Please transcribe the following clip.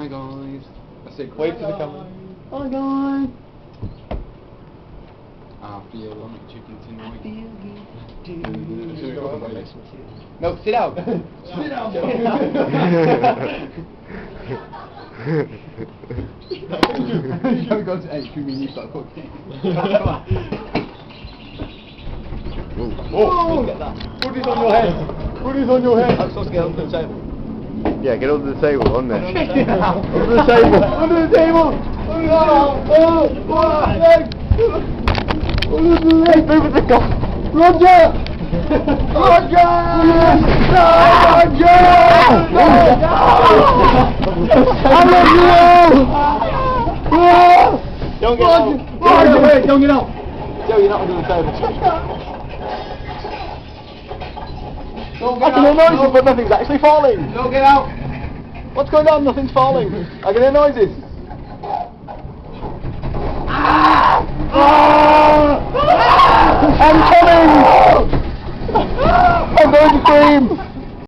Hi guys. That's it. Wave to the camera. Hi guys. After your lunch you continue. No, sit down. Sit down. Don't go to H, you mean you start cooking. Oh, get that. Put it on your head. Put it on your head. I'm supposed to get under the table. Yeah, get under the table, on there. Under the table. Under the table. Under the leg. Move it to go. Roger. Roger. Roger. I love you. Don't get out. Roger, wait, don't get out. Joe, you're not under the table. Don't I can hear noises, but nothing's actually falling. Don't get out. What's going on? Nothing's falling. I can hear noises. I'm coming! I'm going to scream!